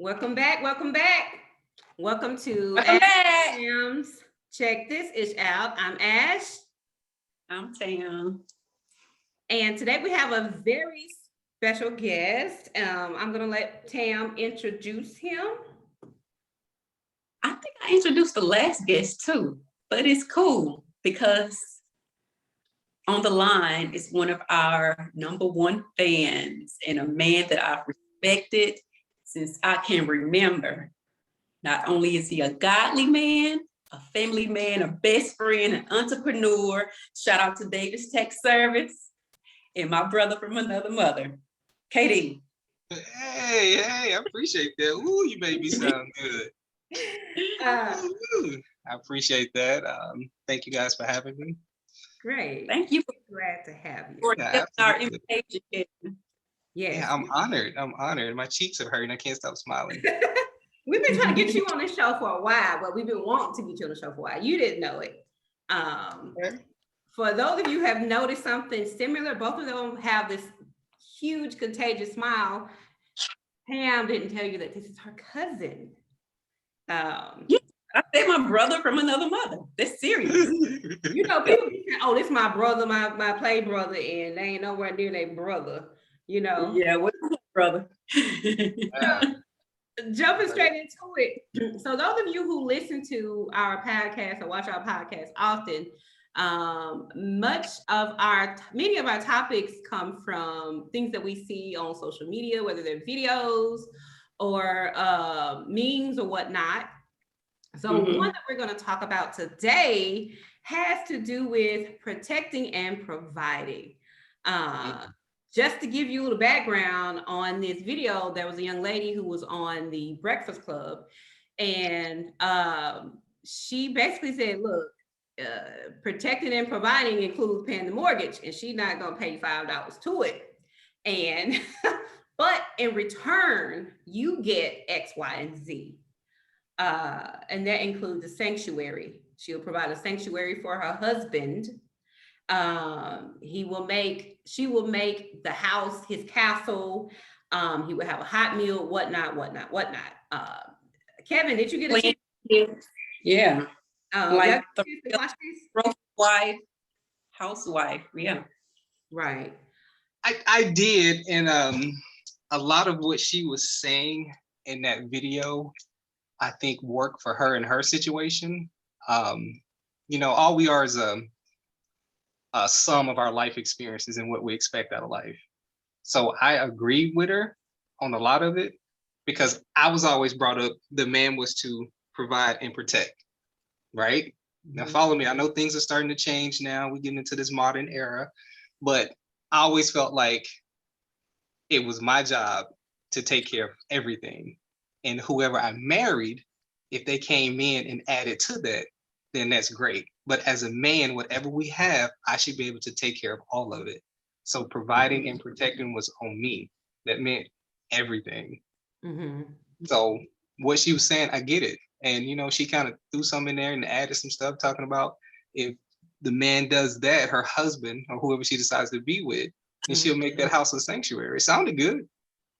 Welcome back. Welcome back. Welcome to Welcome Ash back. Sam's. Check this ish out. I'm Ash. I'm Tam. And today we have a very special guest. I'm going to let Tam introduce him. I think I introduced the last guest too, but it's cool because on the line is one of our number one fans and a man that I've respected since I can remember. Not only is he a godly man, a family man, a best friend, an entrepreneur. Shout out to Davis Tech Service and my brother from another mother, KD. Hey, I appreciate that. Ooh, you made me sound good. Ooh, I appreciate that. Thank you guys for having me. Great. Thank you Glad to have you. for Yeah, accepting our absolutely. invitation. Yes. Yeah, I'm honored. I'm honored. My cheeks are hurting. I can't stop smiling. We've been trying to get you on this show for a while, but we've been wanting to get you on the show for a while. You didn't know it. Okay. For those of you who have noticed something similar, both of them have this huge contagious smile. Pam didn't tell you that this is her cousin. Yeah, I said my brother from another mother. That's serious. You know, people be saying, "Oh, this is my brother, my play brother," and they ain't nowhere near their brother. You know. Yeah, what's my brother? Jumping straight into it. So those of you who listen to our podcast or watch our podcast often, many of our topics come from things that we see on social media, whether they're videos or memes or whatnot. So one that we're going to talk about today has to do with protecting and providing. Just to give you a little background on this video, there was a young lady who was on the Breakfast Club, and she basically said, look, protecting and providing includes paying the mortgage, and she's not going to pay you $5 to it. And, but in return, you get X, Y, and Z. And that includes a sanctuary. She'll provide a sanctuary for her husband. She will make the house his castle. He will have a hot meal, whatnot. Kevin, did you get a chance? Yeah. Like the watch this? wife, housewife. Yeah. Right. I did, and a lot of what she was saying in that video, I think worked for her in her situation. All we are is a sum of our life experiences and what we expect out of life. So I agree with her on a lot of it because I was always brought up the man was to provide and protect, right? Mm-hmm. Now follow me. I know things are starting to change now. We're getting into this modern era, but I always felt like it was my job to take care of everything. And whoever I married, if they came in and added to that, then that's great. But as a man, whatever we have, I should be able to take care of all of it. So providing and protecting was on me. That meant everything. Mm-hmm. So what she was saying, I get it. And, she kind of threw some in there and added some stuff talking about if the man does that, her husband or whoever she decides to be with, and she'll make that house a sanctuary. It sounded good.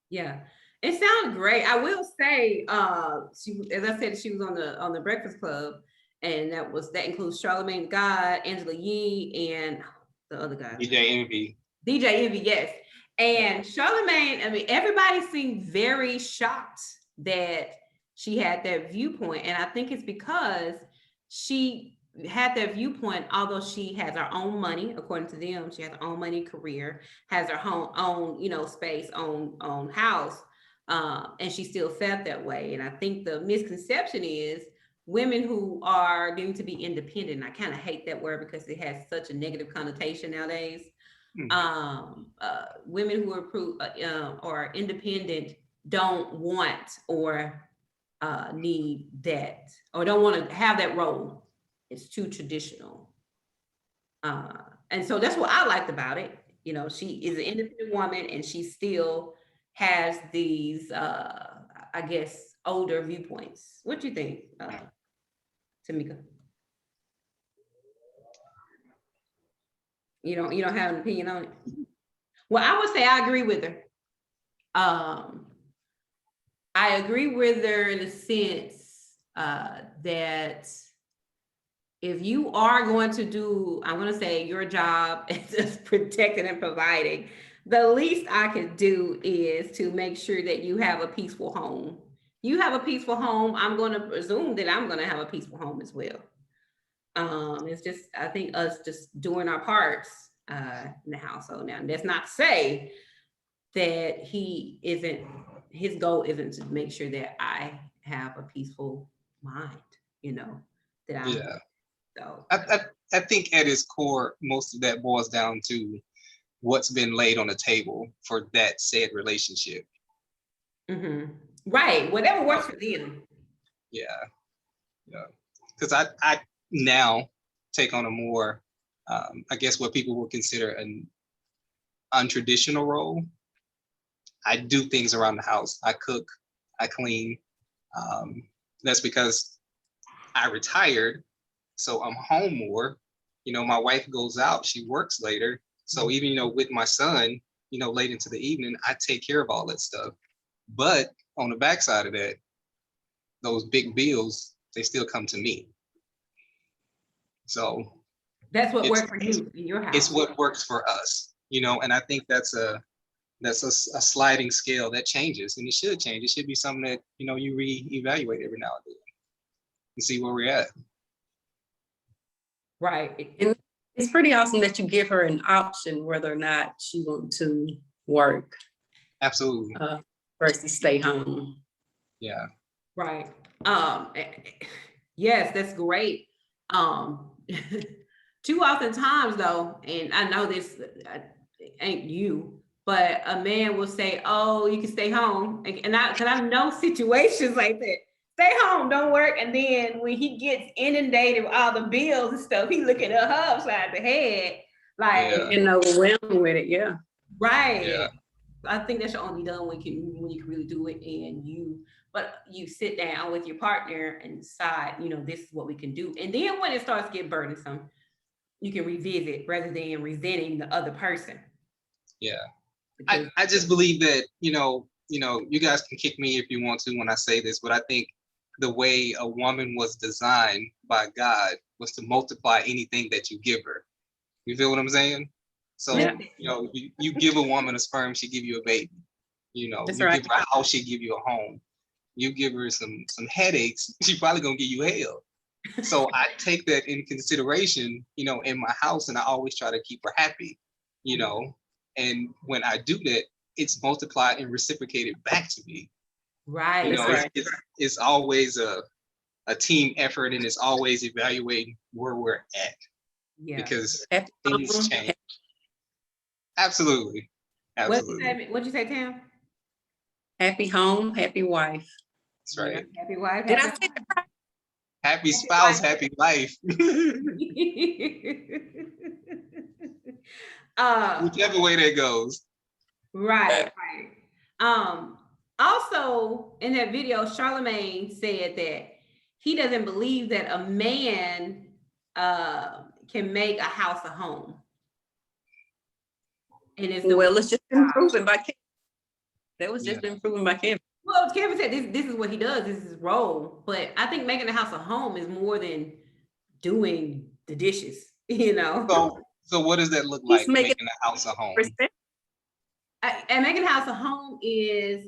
Yeah. It sounded great. I will say, as I said, she was on the Breakfast Club, and that includes Charlamagne God, Angela Yee, and the other guy. DJ Envy, yes. And Charlamagne, I mean, everybody seemed very shocked that she had that viewpoint, and I think it's because she had that viewpoint, although she has her own money, according to them, she has her own money, career, has her own space, own house. And she still felt that way. And I think the misconception is women who are getting to be independent. I kind of hate that word because it has such a negative connotation nowadays. Women who are independent don't want or need that, or don't want to have that role. It's too traditional. And so that's what I liked about it. She is an independent woman, and she still has these, I guess, older viewpoints. What do you think, Tamika? You don't have an opinion on it? Well, I would say I agree with her. I agree with her in the sense that if you are going to do, I'm going to say your job is protecting and providing, the least I can do is to make sure that you have a peaceful home. You have a peaceful home, I'm going to presume that I'm going to have a peaceful home as well. It's just, I think us just doing our parts in the household. Now, that's not to say that his goal isn't to make sure that I have a peaceful mind, that I'm, Yeah. so. I think at its core, most of that boils down to what's been laid on the table for that said relationship. Right, whatever works for them. Yeah. Because I now take on a more, I guess what people would consider an untraditional role. I do things around the house. I cook, I clean. That's because I retired, so I'm home more. My wife goes out, she works later. So even, with my son, late into the evening, I take care of all that stuff. But on the backside of that, those big bills, they still come to me. So that's what works for you in your house. It's what works for us, and I think that's a sliding scale that changes, and it should change. It should be something that, you reevaluate every now and then and see where we're at. Right. And it's pretty awesome that you give her an option whether or not she wants to work. Absolutely. Versus stay home. Yeah. Right. Yes, that's great. Too often times though, and I know this ain't you, but a man will say, "Oh, you can stay home," because I know situations like that. Stay home, don't work. And then when he gets inundated with all the bills and stuff, he looking at her upside the head, like, overwhelmed with it. Yeah. Right. Yeah. I think that should only be done when you can really do it, but you sit down with your partner and decide, this is what we can do. And then when it starts to get burdensome, you can revisit rather than resenting the other person. Yeah. I just believe that, you guys can kick me if you want to when I say this, but I think the way a woman was designed by God was to multiply anything that you give her. You feel what I'm saying? So, you give a woman a sperm, she give you a baby. That's you right. give her a house, she give you a home. You give her some headaches, she probably gonna give you hell. So I take that in consideration, in my house, and I always try to keep her happy, and when I do that, it's multiplied and reciprocated back to me. Right. It's always a team effort, and it's always evaluating where we're at. Yeah. Because things change. Absolutely. What'd you say, Tam? Happy home, happy wife. That's right. Yeah, happy wife. Did I say that? Happy spouse, happy life. Whichever way that goes. Right. Also, in that video, Charlemagne said that he doesn't believe that a man can make a house a home. And it's just been proven by Kevin. That was just been proven by Kevin. Well, Kevin said this is what he does. This is his role. But I think making a house a home is more than doing the dishes. So what does that look like? Making a house a home. And making a house a home is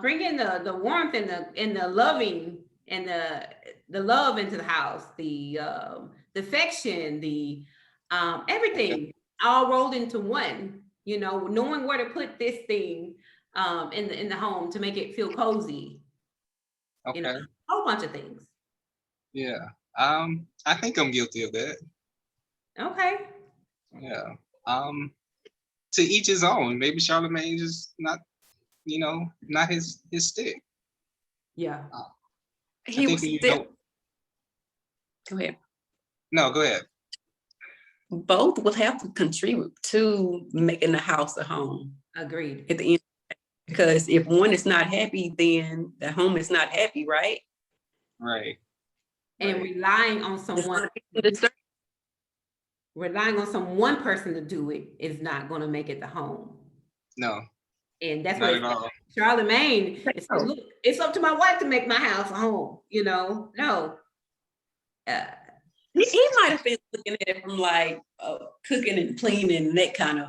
bringing the warmth and the loving and the love into the house, the affection, the everything all rolled into one. Knowing where to put this thing in the home to make it feel cozy. Okay. A whole bunch of things. Yeah. I think I'm guilty of that. Okay. Yeah. To each his own. Maybe Charlemagne just not his stick. Yeah. He was still. Go ahead. No, go ahead. Both will have to contribute to making the house a home. Agreed. At the end, because if one is not happy, then the home is not happy, right? Right. And relying on someone. Relying on one person to do it is not going to make it the home. No. And that's not what Charlemagne, it said, look, it's up to my wife to make my house a home, no. He might have been looking at it from like cooking and cleaning and that kind of,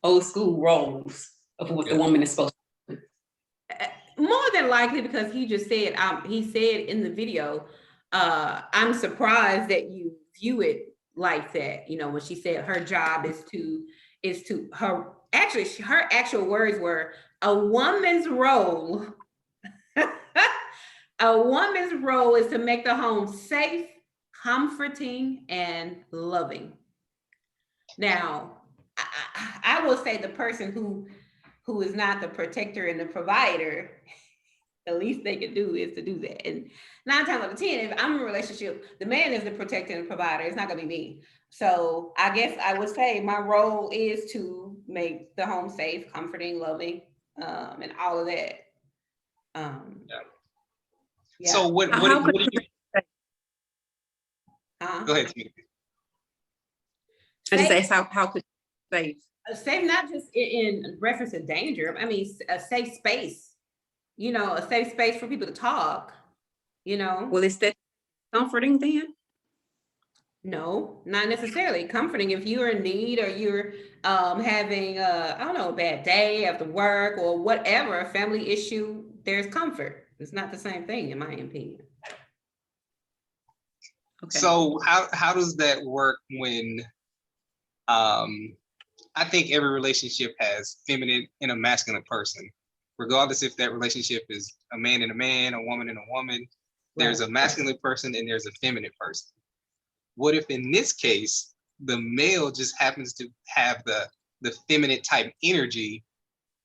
old school roles of what the woman is supposed to do. More than likely, because he just said, he said in the video, I'm surprised that you view it like that. When she said her job is to her actual words were a woman's role. A woman's role is to make the home safe, comforting, and loving. Now, I will say the person who is not the protector and the provider, the least they can do is to do that. And 9 times out of 10, if I'm in a relationship, the man is the protector and provider. It's not going to be me. So I guess I would say my role is to make the home safe, comforting, loving, and all of that. Yeah. So what do you? Go ahead, Tamika. I just asked how could safe? Safe, not just in reference to danger. I mean, a safe space. A safe space for people to talk. Well, is that comforting then? No, not necessarily comforting. If you're in need or you're having a bad day after work or whatever, a family issue, there's comfort. It's not the same thing, in my opinion. Okay. So how does that work when I think every relationship has feminine and a masculine person, regardless if that relationship is a man and a man, a woman and a woman, there's a masculine person and there's a feminine person. What if in this case, the male just happens to have the feminine type energy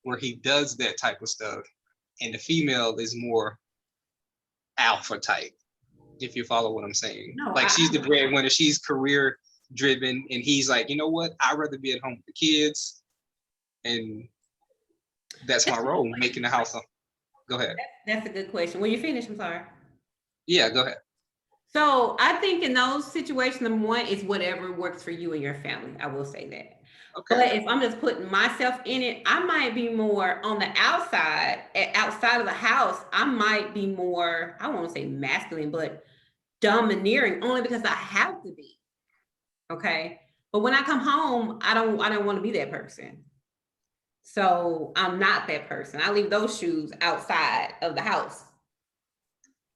where he does that type of stuff, and the female is more alpha type, if you follow what I'm saying? No, she's the breadwinner, she's career driven, and he's like, you know what? I'd rather be at home with the kids, and that's my role, making the house up. Go ahead. That's a good question. Will you finish? I'm sorry. Yeah, go ahead. So I think in those situations, number one is whatever works for you and your family. I will say that. Okay. But if I'm just putting myself in it, I might be more on the outside of the house. I might be more, I won't say masculine, but domineering, only because I have to be. Okay. But when I come home, I don't want to be that person. So I'm not that person. I leave those shoes outside of the house.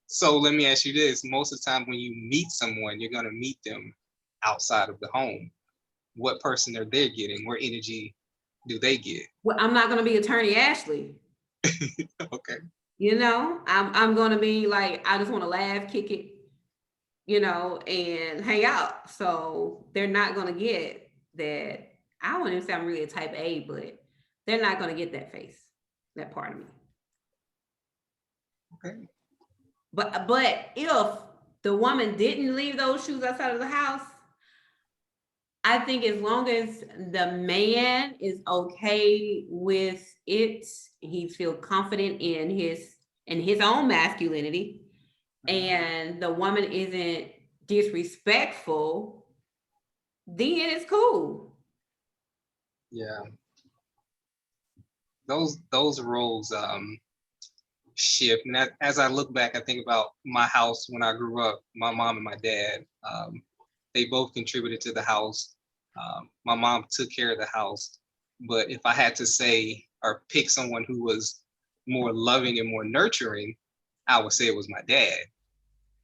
So let me ask you this. Most of the time when you meet someone, you're going to meet them outside of the home. What person are they getting? What energy do they get? Well, I'm not going to be Attorney Ashley. Okay. I'm going to be like, I just want to laugh, kick it, and hang out. So they're not going to get that. I wouldn't even say I'm really a type A, but they're not going to get that face, that part of me. Okay. But if the woman didn't leave those shoes outside of the house, I think as long as the man is okay with it, he feels confident in his own masculinity, and the woman isn't disrespectful, then it's cool. Yeah. Those roles shift. And as I look back, I think about my house when I grew up, my mom and my dad, they both contributed to the house. My mom took care of the house, but if I had to say or pick someone who was more loving and more nurturing, I would say it was my dad.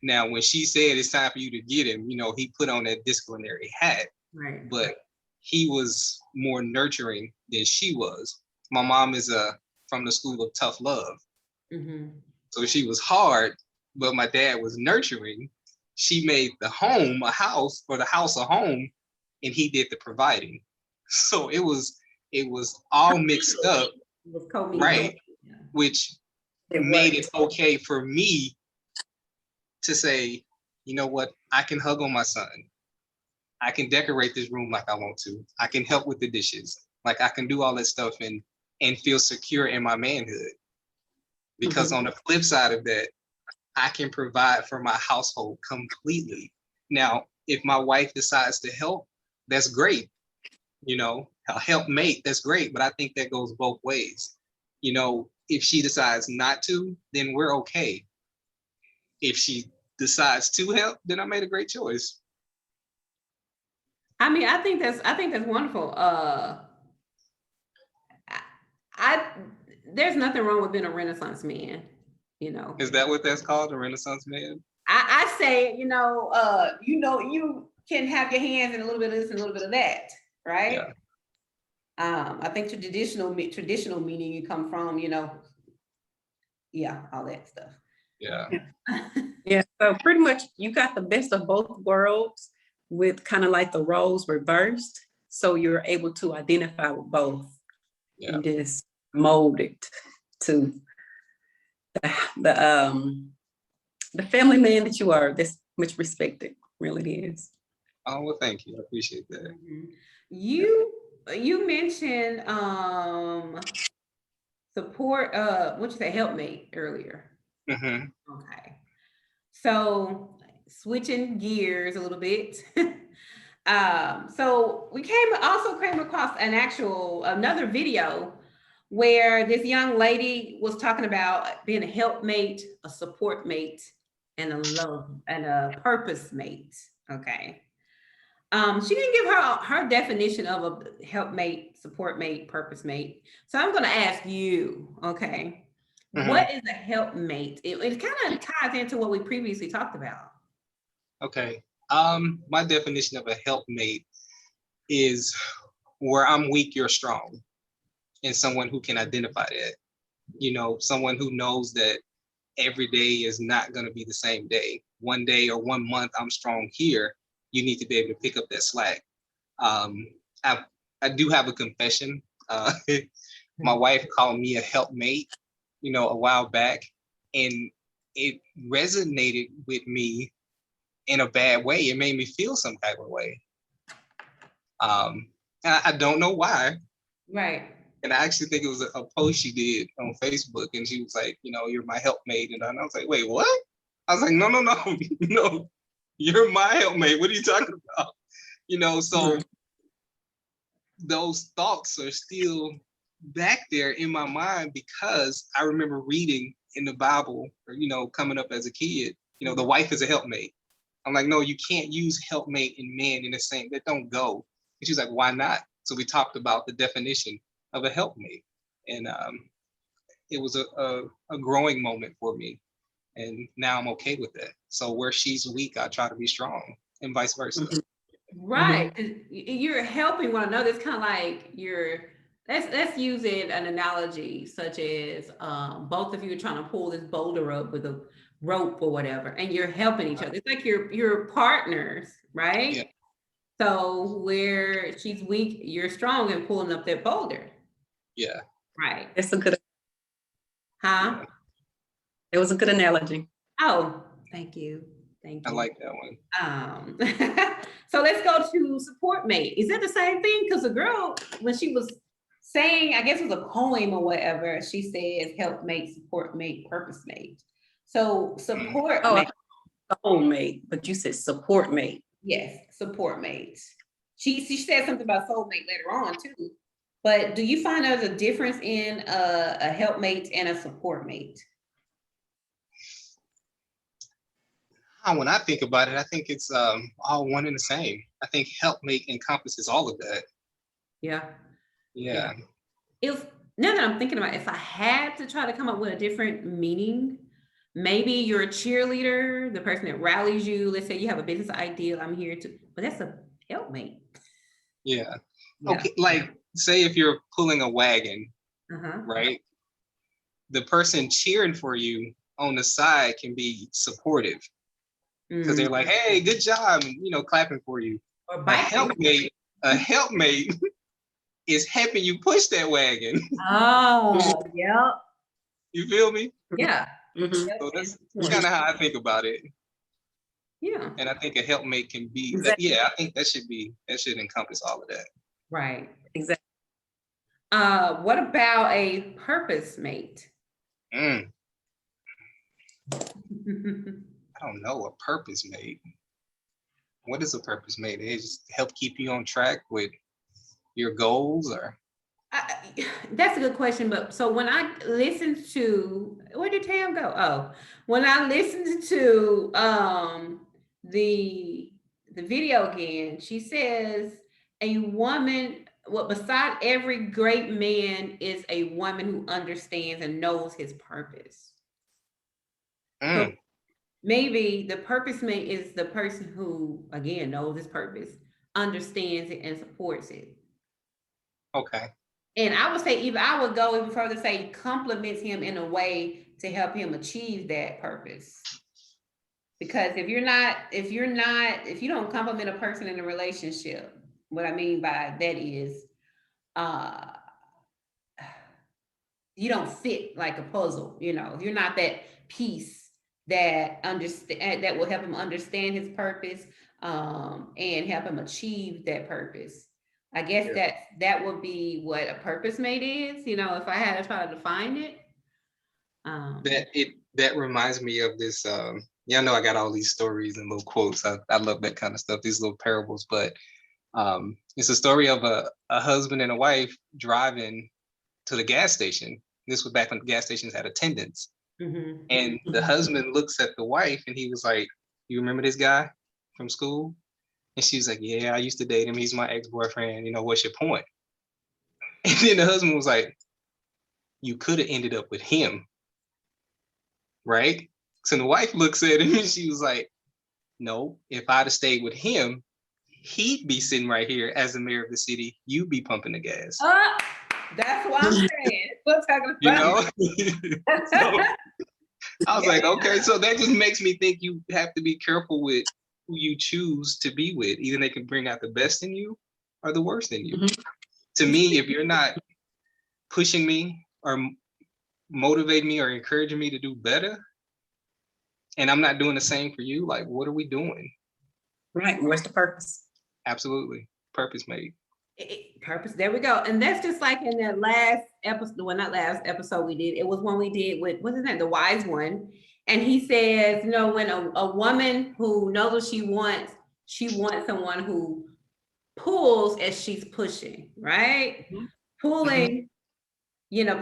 Now, when she said it's time for you to get him, he put on that disciplinary hat, right? But he was more nurturing than she was. My mom is from the school of tough love. Mm-hmm. So she was hard, but my dad was nurturing. She made the home a house, or the house a home, and he did the providing. So it was all mixed up, right? Yeah. Which made it okay for me to say, you know what, I can hug on my son. I can decorate this room like I want to. I can help with the dishes. Like I can do all that stuff and feel secure in my manhood. Because on the flip side of that, I can provide for my household completely. Now, if my wife decides to help, that's great. A helpmate, that's great. But I think that goes both ways. You know, if she decides not to, then we're okay. If she decides to help, then I made a great choice. I mean, I think that's wonderful. I there's nothing wrong with being a Renaissance man, you know. Is that what that's called, a Renaissance man? I say, you know, you can have your hands in a little bit of this and a little bit of that, right? Yeah. I think traditional meaning you come from, you know, yeah, all that stuff. Yeah. Yeah, so pretty much you got the best of both worlds with kind of like the roles reversed. So you're able to identify with both and just mold it to the family man that you are. That's much respected, really is. Oh, well, thank you. I appreciate that. Mm-hmm. You mentioned support, what you say, helpmate earlier. Mm-hmm. Okay. So switching gears a little bit. So we came across another video where this young lady was talking about being a helpmate, a support mate, and a purpose mate. Okay. She didn't give her definition of a helpmate, support mate, purpose mate. So I'm going to ask you, okay, what is a helpmate? It kind of ties into what we previously talked about. Okay. My definition of a helpmate is where I'm weak, you're strong, and someone who can identify that. You know, someone who knows that every day is not going to be the same day. One day or 1 month I'm strong here. You need to be able to pick up that slack. I do have a confession. My wife called me a helpmate, you know, a while back, and it resonated with me in a bad way. It made me feel some type of way. I don't know why. Right. And I actually think it was a post she did on Facebook, and she was like, you know, you're my helpmate. And I was like, wait, what? I was like, no, no, you're my helpmate. What are you talking about? You know, so those thoughts are still back there in my mind because I remember reading in the Bible, or, you know, coming up as a kid, you know, the wife is a helpmate. I'm like, no, you can't use helpmate and man in the same, that don't go. And she's like, why not? So we talked about the definition of a helpmate. And it was a growing moment for me. And now I'm okay with that. So where she's weak, I try to be strong, and vice versa. Right. You're helping one another. It's kind of like let's use it an analogy such as both of you are trying to pull this boulder up with a rope or whatever, and you're helping each other. It's like you're partners, right? Yeah. So where she's weak, you're strong in pulling up that boulder. Yeah. Right. It's a good. Huh? It was a good analogy. Oh, thank you. Thank you. I like that one. So let's go to support mate. Is that the same thing? Because the girl, when she was saying, I guess it was a poem or whatever, she says helpmate, support mate, purpose mate. So support mate. Soulmate, but you said support mate. Yes, support mate. She said something about soulmate later on too. But do you find there's a difference in a helpmate and a support mate? When I think about it, I think it's all one and the same. I think helpmate encompasses all of that. Yeah. Yeah. Now that I'm thinking about it, if I had to try to come up with a different meaning, maybe you're a cheerleader, the person that rallies you. Let's say you have a business idea, I'm here to, but that's a helpmate. Yeah. Okay, like say if you're pulling a wagon, right? The person cheering for you on the side can be supportive because they're like, hey, good job, and, you know, clapping for you. Or a helpmate is helping you push that wagon. Oh, yeah. You feel me? Yeah. So that's kind of how I think about it. Yeah. And I think a helpmate can be, I think that should encompass all of that. Right. Exactly. What about a purpose mate? I don't know, a purpose mate. What is a purpose mate? It just help keep you on track with your goals, or? That's a good question. But so when I listened to, where did Tam go? Oh, when I listened to the video again, she says a woman. Well, beside every great man is a woman who understands and knows his purpose. So Mm, maybe the purpose mate is the person who, again, knows his purpose, understands it, and supports it. okay. And I would say, even I would go even further, say compliments him in a way to help him achieve that purpose. Because if you don't compliment a person in a relationship, what I mean by that is, uh, you don't fit like a puzzle. You're not that piece that will help him understand his purpose, and help him achieve that purpose. I guess Yeah. that would be what a purpose mate is, if I had to try to define it. That reminds me of this. Yeah, I know I got all these stories and little quotes. I love that kind of stuff, these little parables. But it's a story of a husband and a wife driving to the gas station. This was back when gas stations had attendants. Mhm. And the husband looks at the wife and he was like, "You remember this guy from school?" And she was like, "Yeah, I used to date him. He's my ex-boyfriend. What's your point?" And then the husband was like, "You could have ended up with him, right?" So the wife looks at him and she was like, "No, if I'd have stayed with him, he'd be sitting right here as the mayor of the city. You'd be pumping the gas." That's what I'm saying. We're talking You about. know? So I was like, okay, so that just makes me think you have to be careful with who you choose to be with. Either they can bring out the best in you or the worst in you. Mhm. To me, if you're not pushing me or motivating me or encouraging me to do better, and I'm not doing the same for you, like, what are we doing? Right. What's the purpose? Absolutely. Purpose made. Purpose. There we go. And that's just like in that last episode. Well, not last episode we did. It was one we did with, what's his name? The wise one. And he says, when a woman who knows what she wants someone who pulls as she's pushing, right? Mhm. Pulling,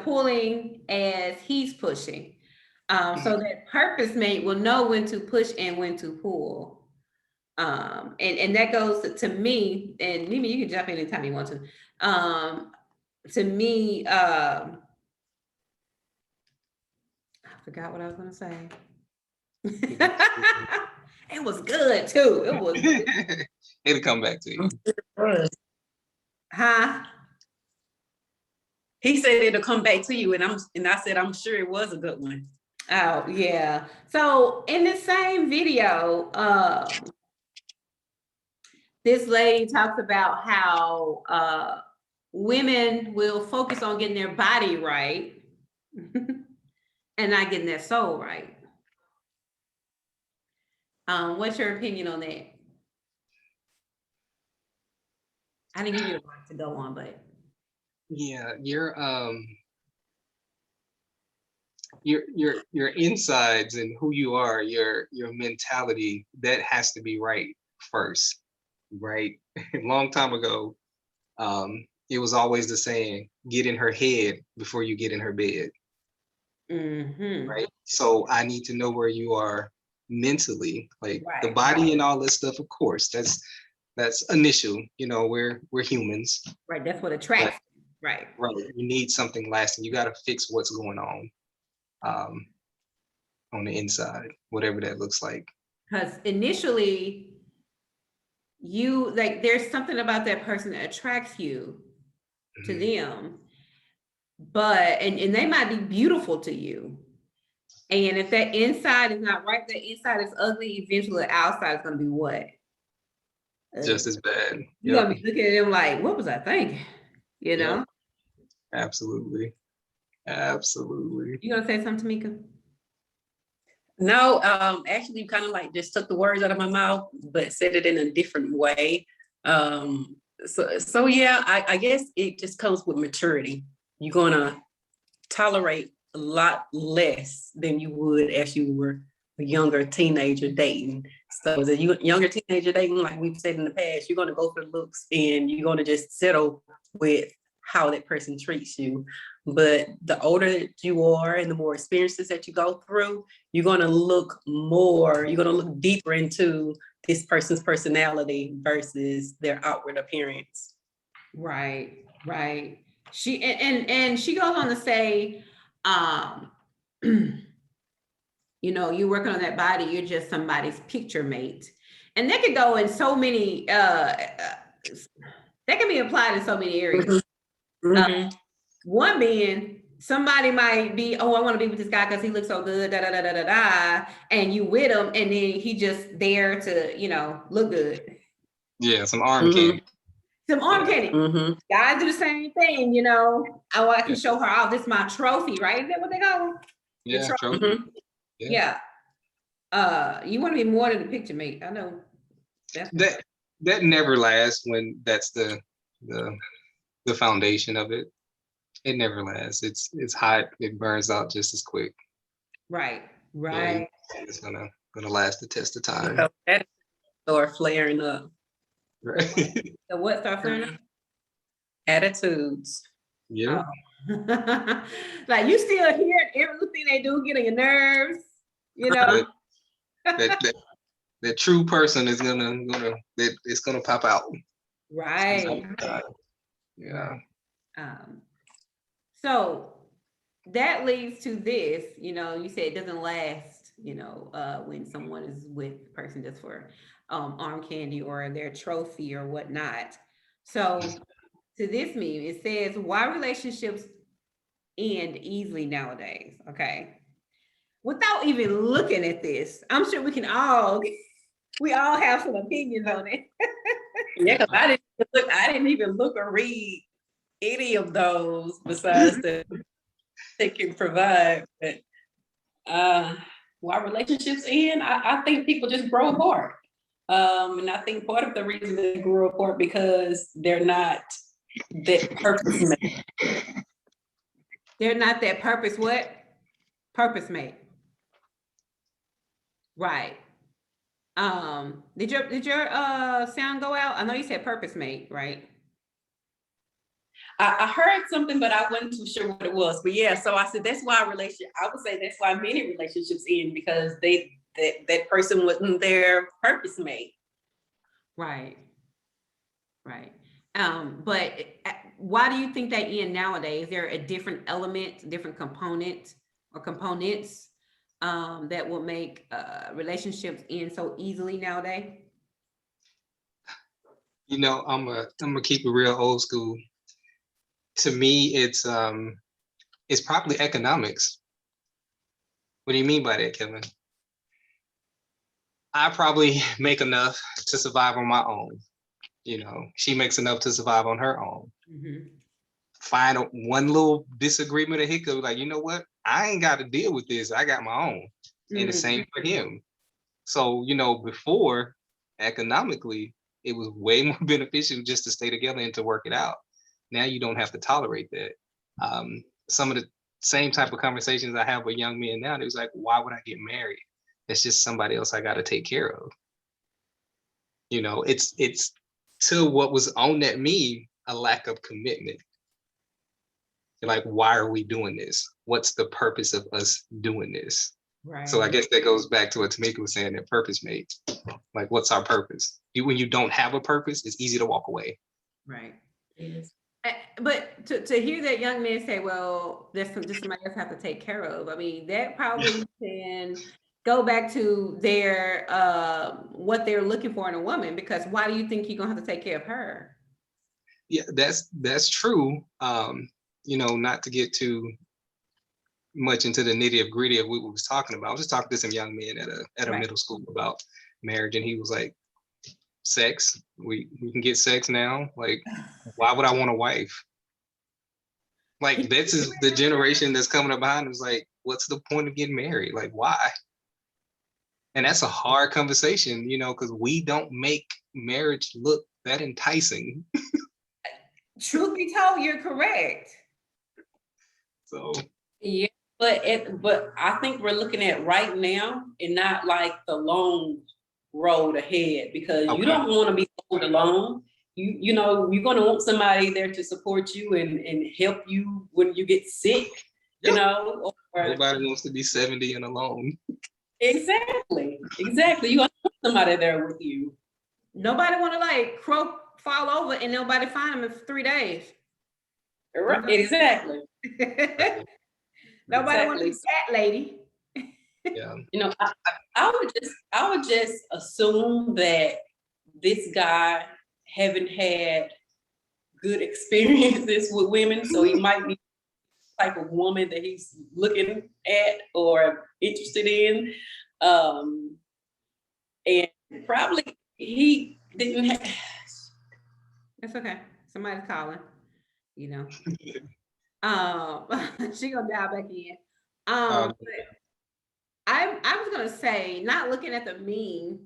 pulling as he's pushing. So that purpose mate will know when to push and when to pull. And that goes to me, and Mimi, you can jump in anytime you want to. To me, I forgot what I was gonna say. It was good too. It was good. It'll come back to you. Huh? He said it'll come back to you, and I said I'm sure it was a good one. Oh yeah. So in the same video, this lady talks about how women will focus on getting their body right and not getting their soul right. What's your opinion on that? I didn't give you a lot to go on, but Yeah, your insides and who you are, your mentality, that has to be right first, right? A long time ago, it was always the saying, get in her head before you get in her bed, right? So I need to know where you are mentally, like the Right. body and all this stuff. Of course, that's initial. We're humans, Right. That's what attracts. Right. right? You need something lasting. You got to fix what's going on the inside, whatever that looks like. Because initially, there's something about that person that attracts you to Mhm. them, but and they might be beautiful to you. And if that inside is not right, the inside is ugly, eventually the outside is gonna be what? Just as bad. You're gonna be looking at them like, what was I thinking? Yep. Absolutely. Absolutely. You gonna say something, Tamika? No, actually, you kind of like just took the words out of my mouth, but said it in a different way. So yeah, I guess it just comes with maturity. You're gonna tolerate a lot less than you would if you were a younger teenager dating. So as a younger teenager dating, like we've said in the past, you're gonna go for looks and you're gonna just settle with how that person treats you. But the older that you are and the more experiences that you go through, you're going to look deeper into this person's personality versus their outward appearance. Right. She and she goes on to say, you know, you're working on that body, you're just somebody's picture mate. And that could go in so many, that can be applied in so many areas. One being, somebody might be, oh, I want to be with this guy because he looks so good, da da da da da da, and you with him, and then he just there to, you know, look good. Yeah, some arm candy. Some arm candy. Guys do the same thing, you know. Oh, I can show her, oh, this is my trophy, right? Is that what they call them? Yeah, trophy. Yeah. You want to be more than a picture mate. I know. That never lasts when that's the foundation of it. It never lasts. It's hot. It burns out just as quick. Right. Yeah, it's gonna last the test of time. Or flaring up. Right. So what start flaring up? Attitudes. Yeah. Oh. Like you still hear everything they do, get on your nerves, you know. That true person is gonna it's gonna pop out. Right. Yeah. So that leads to this, you know, you say it doesn't last, you know, when someone is with a person just for arm candy or their trophy or whatnot. So to this meme, it says, why relationships end easily nowadays? Okay. Without even looking at this, I'm sure we all have some opinions on it. Yeah, because I didn't even look or read any of those besides the they can provide. But why relationships end, I think people just grow apart. And I think part of the reason they grew apart because they're not that purpose mate. They're not that purpose what? Purpose mate. Right. Did your sound go out? I know you said purpose mate, right? I heard something, but I wasn't too sure what it was. But yeah, so I said that's why I would say that's why many relationships end, because that person wasn't their purpose mate. Right. But why do you think they end nowadays? Is there a different element, different component or components that will make relationships end so easily nowadays? You know, I'm gonna keep it real old school. To me, it's probably economics. What do you mean by that, Kevin? I probably make enough to survive on my own. You know, she makes enough to survive on her own. Find one little disagreement or hiccup, like, you know what? I ain't got to deal with this. I got my own. And the same for him. So, you know, before, economically, it was way more beneficial just to stay together and to work it out. Now you don't have to tolerate that. Some of the same type of conversations I have with young men now, it was like, why would I get married? It's just somebody else I got to take care of. You know, it's to what was on that meme, a lack of commitment. You're like, why are we doing this? What's the purpose of us doing this? Right. So I guess that goes back to what Tamika was saying, that purpose mate. Like, what's our purpose? When you don't have a purpose, it's easy to walk away. Right. Yes. But to hear that young man say, well, there's somebody else have to take care of. I mean, that probably can go back to their what they're looking for in a woman, because why do you think you're gonna have to take care of her? Yeah, that's true. You know, not to get too much into the nitty gritty of what we was talking about. I was just talking to some young men at a middle school about marriage, and he was like, sex, we can get sex now. Like, why would I want a wife? Like, this is the generation that's coming up behind us. Like, what's the point of getting married? Like, why? And that's a hard conversation, you know, because we don't make marriage look that enticing. Truth be told, you're correct. So yeah, but I think we're looking at right now and not like the long road ahead, because you don't want to be old alone. you know, you're gonna want somebody there to support you and help you when you get sick, you know. Or, nobody wants to be 70 and alone. exactly. You want somebody there with you. Nobody want to like fall over and nobody find them in 3 days. Right. Exactly. Nobody want to Exactly. be that lady. Yeah. You know, I would just assume that this guy haven't had good experiences with women, so he might be the type of woman that he's looking at or interested in. And probably he didn't have. That's okay. Somebody's calling, you know. She gonna dial back in. But I was gonna say, not looking at the meme,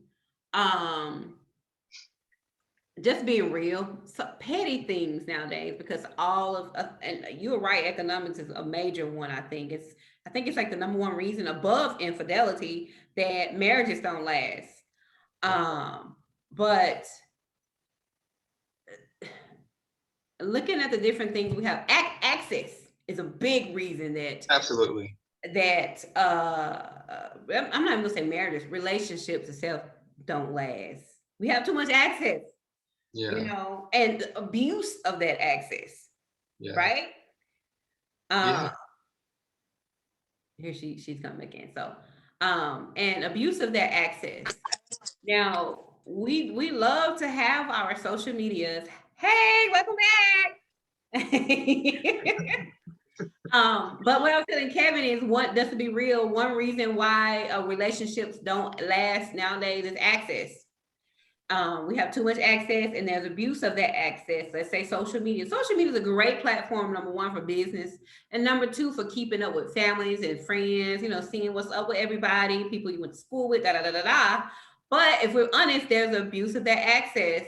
just being real, so petty things nowadays, because all of and you're right, economics is a major one. I think it's like the number one reason above infidelity that marriages don't last. But looking at the different things we have, access is a big reason that Absolutely. that I'm not even gonna say marriages, relationships itself don't last. We have too much access, Yeah. you know, and abuse of that access, Yeah. right? Yeah. Here she's coming back in. So, and abuse of that access. Now, we love to have our social medias. Hey, welcome back. But what I was telling Kevin is, what, just to be real, one reason why relationships don't last nowadays is access. We have too much access and there's abuse of that access. Let's say social media. Social media is a great platform, number one, for business, and number two, for keeping up with families and friends, you know, seeing what's up with everybody, people you went to school with, da da da da da. But if we're honest, there's abuse of that access,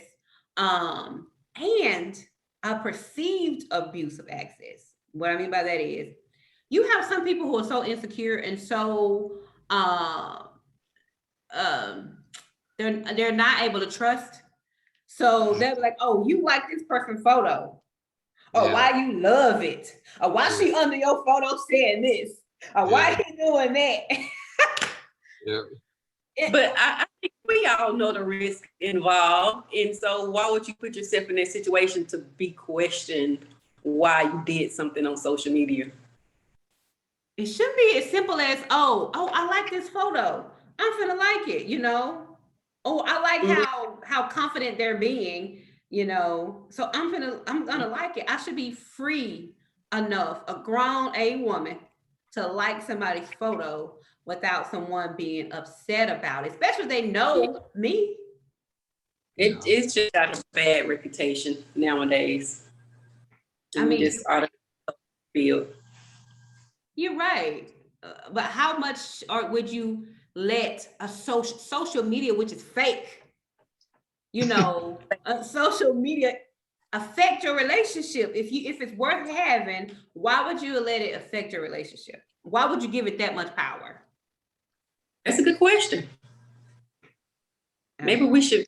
and a perceived abuse of access. What I mean by that is, you have some people who are so insecure and so they're not able to trust. So they're like, oh, you like this person's photo, or why you love it, or why she under your photo saying this, or why he doing that. But I think we all know the risk involved, and so why would you put yourself in that situation to be questioned why you did something on social media? It shouldn't be as simple as, oh, I like this photo, I'm finna like it, you know. Oh, I like how confident they're being, you know. So I'm gonna like it. I should be free enough, a grown woman, to like somebody's photo without someone being upset about it, especially if they know me. It's just got a bad reputation nowadays. I mean, just out of field. You're right, but how much would you let a social media, which is fake, you know, social media affect your relationship? If it's worth having, why would you let it affect your relationship? Why would you give it that much power? That's a good question. Maybe we should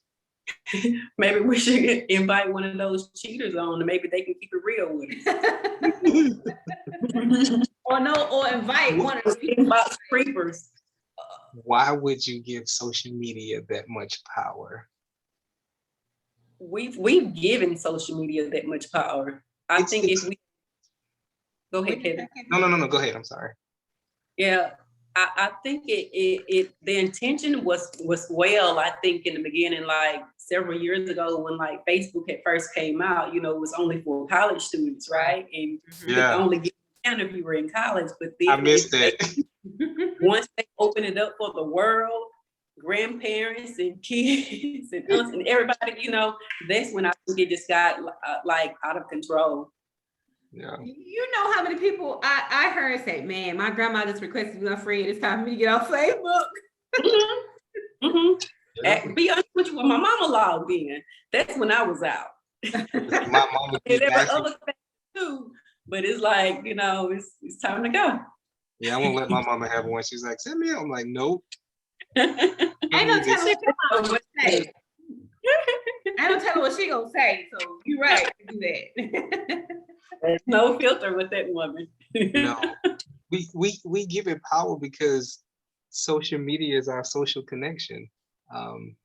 invite one of those cheaters on, and maybe they can keep it real with us. or invite one of the inbox creepers. Why would you give social media that much power? We've given social media that much power. I think if we go ahead, Kevin. No, go ahead. I'm sorry. Yeah, I think the intention was well. I think in the beginning, like several years ago, when like Facebook had first came out, you know, it was only for college students, right? And you could only get an if you were in college. But then I missed that. Once they open it up for the world, grandparents and kids and aunts and everybody, you know, that's when I think it just got like out of control. Yeah. You know how many people I heard say, man, my grandma just requested my friend, it's time for me to get off Facebook. Yeah. Be honest with you, when my mama logged in, that's when I was out. My mama there were other things too, but it's like, you know, it's time to go. Yeah, I won't let my mama have one. She's like, send me out. I'm like, nope. Ain't no telling what your mama would say. I don't tell her what she gonna say, so you're right to do that. There's no filter with that woman. No, we give it power because social media is our social connection. Um,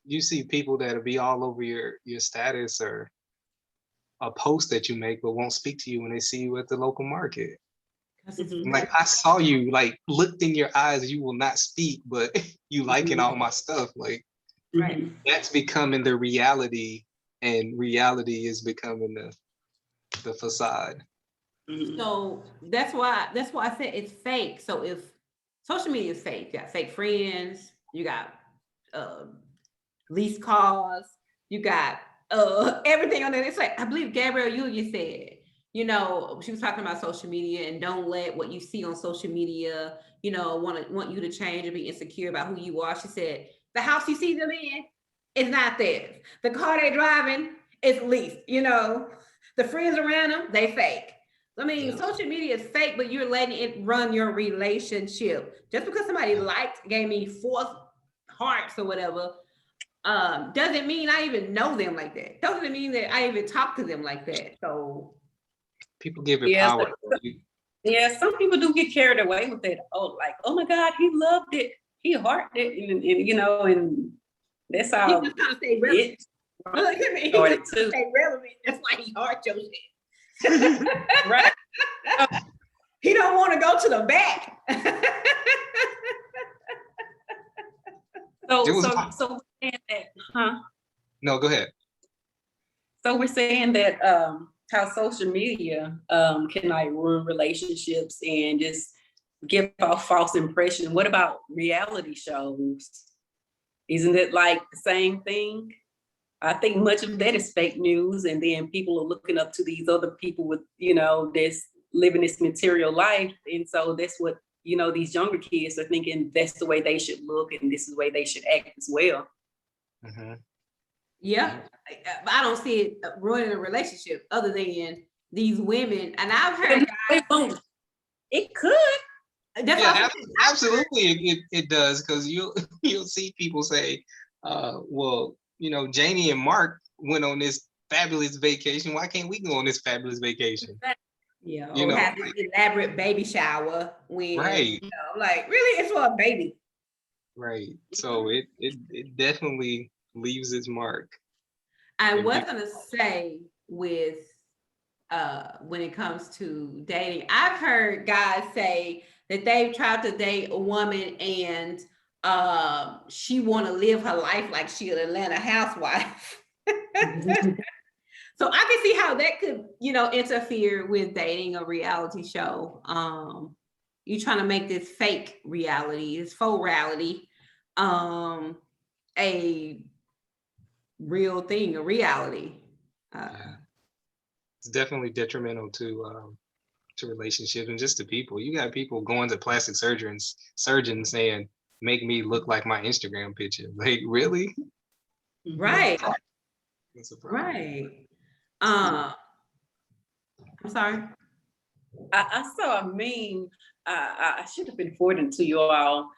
you see people that'll be all over your status or a post that you make, but won't speak to you when they see you at the local market. Mhm. Like I saw you, like looked in your eyes, you will not speak, but you liking all my stuff. Like Right. that's becoming the reality, and reality is becoming the facade. Mhm. So that's why I said it's fake. So if social media is fake, you got fake friends, you got leased cars, you got everything on there. It's like I believe Gabrielle Union said, you know, she was talking about social media and don't let what you see on social media, you know, want you to change or be insecure about who you are. She said the house you see them in is not theirs. The car they're driving is leased, you know. The friends around them, they fake. I mean, Yeah. social media is fake, but you're letting it run your relationship. Just because somebody liked, gave me 4 hearts or whatever, doesn't mean I even know them like that. Doesn't mean that I even talk to them like that. So People give it Yes, power. yeah, some people do get carried away with it. Oh, like, oh my God, he loved it. He hearted it, and you know, and that's he how just trying to stay relevant. it Look at me. He started just trying to too. stay relevant. That's why he heart your shit. Right. He don't want to go to the back. So, It was so we're saying that, huh? no, go ahead. So we're saying that how social media can like ruin relationships and just give off false impression. What about reality shows? Isn't it like the same thing? I think much of that is fake news, and then people are looking up to these other people with, you know, this living this material life, and so that's what, you know, these younger kids are thinking that's the way they should look, and this is the way they should act as well. Mhm. Yeah, I don't see it ruining a relationship other than these women. And I've heard guys. It could. That's Yeah, what absolutely, it does because you'll see people say, well, you know, Janie and Mark went on this fabulous vacation. Why can't we go on this fabulous vacation? Yeah, You or know, have this elaborate baby shower when right, you know, like really, it's for a baby. right. So it definitely leaves its mark. I And was people, gonna say with when it comes to dating, I've heard guys say that they've tried to date a woman and she want to live her life like she an Atlanta housewife. So I can see how that could, you know, interfere with dating a reality show. You trying to make this fake reality, this faux reality, a real thing, a reality. yeah, it's definitely detrimental to relationships and just to people. You got people going to plastic surgeons saying, "Make me look like my Instagram picture." Like, really? Right, That's a problem. right. I'm sorry. I saw a meme. I should have been forwarding to you all.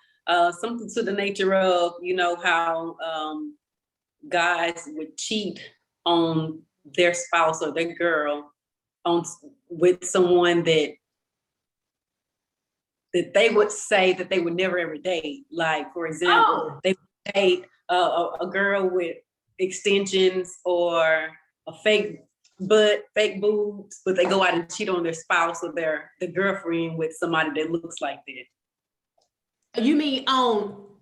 Something to the nature of, you know, how guys would cheat on their spouse or their girl on with someone that they would say that they would never ever date. Like, for example, Oh, they would date a girl with extensions or a fake butt, fake boobs, but they go out and cheat on their spouse or their girlfriend with somebody that looks like that. you mean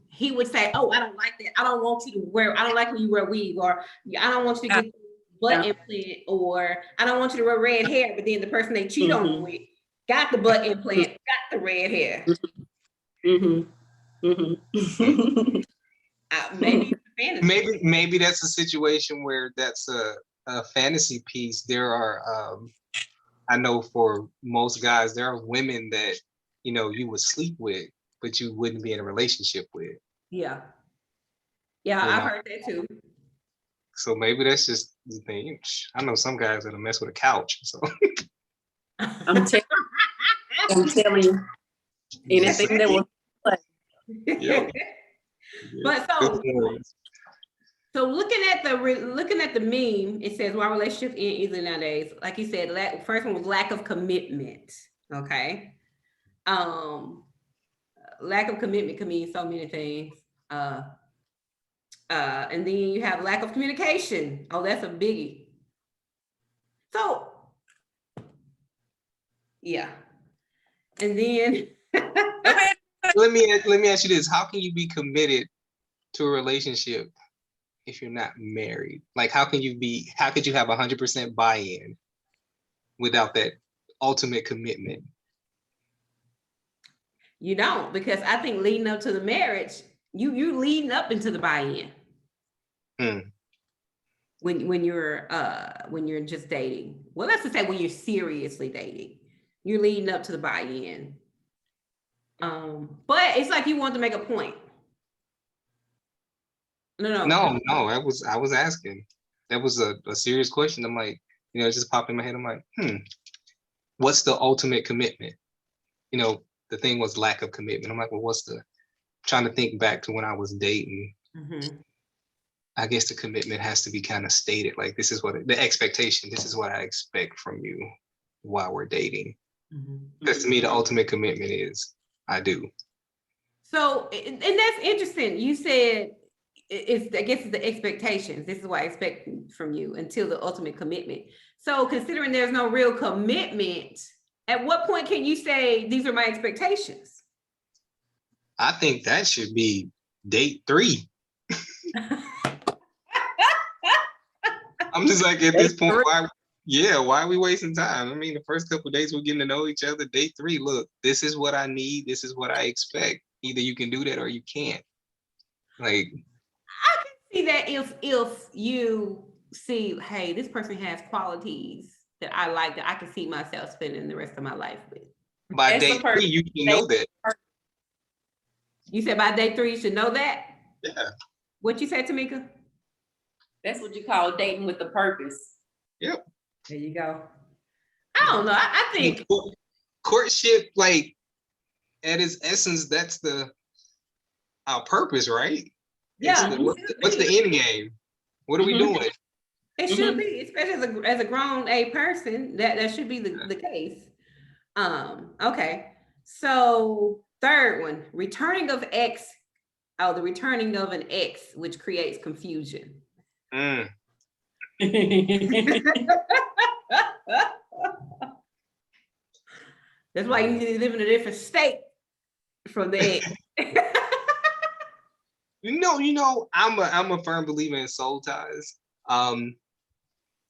he would say, "Oh, I don't like that. I don't want you to wear. I don't like when you wear weave, or I don't want you to get butt implant, or I don't want you to wear red hair." But then the person they cheat on with got the butt implant, got the red hair. Mm-hmm. Mm-hmm. Maybe fantasy. Maybe that's a situation where that's a fantasy piece. There are I know for most guys there are women that, you know, you would sleep with but you wouldn't be in a relationship with. Yeah, yeah, You I've know, heard that too. so maybe that's just the thing. I know some guys that'll mess with a couch. So I'm telling you, anything that will. Yep. But so So looking at the meme, it says why relationship end easily nowadays. Like you said, first one was lack of commitment. Okay. Lack of commitment can mean so many things. And then you have lack of communication. Oh, that's a biggie. So yeah. And then Okay. Let me ask you this: how can you be committed to a relationship if you're not married? Like, how could you have 100% buy-in without that ultimate commitment? you don't, because I think leading up to the marriage, you leading up into the buy-in. When you're just dating. Well, let's just say when you're seriously dating, you're leading up to the buy-in. But it's like you want to make a point. No. I was asking. That was a serious question. I'm like, it just popped in my head. I'm like, what's the ultimate commitment? The thing was lack of commitment. I'm like, well, trying to think back to when I was dating. Mm-hmm. I guess the commitment has to be kind of stated. Like, this is the expectation. This is what I expect from you while we're dating. Because to me, the ultimate commitment is I do. So, and that's interesting. You said I guess it's the expectations. This is what I expect from you until the ultimate commitment. So considering there's no real commitment, at what point can you say these are my expectations? I think that should be date 3. I'm just like, at this point, why are we wasting time? I mean, the first couple of days we're getting to know each other. Date 3, look, this is what I need. This is what I expect. Either you can do that or you can't. Like, I can see that if you see, hey, this person has qualities that I like, that I can see myself spending the rest of my life with. By date 3, you can know that. You said by day 3, you should know that? Yeah. What you said, Tamika? That's what you call dating with a purpose. Yep. There you go. I don't know. I think courtship, like, at its essence, that's our purpose, right? Yeah. What's the end game? What are we doing? It should be, especially as a grown person, that should be the case. Okay. So third one, returning of an ex, which creates confusion. That's why you need to live in a different state from the ex. I'm a firm believer in soul ties. I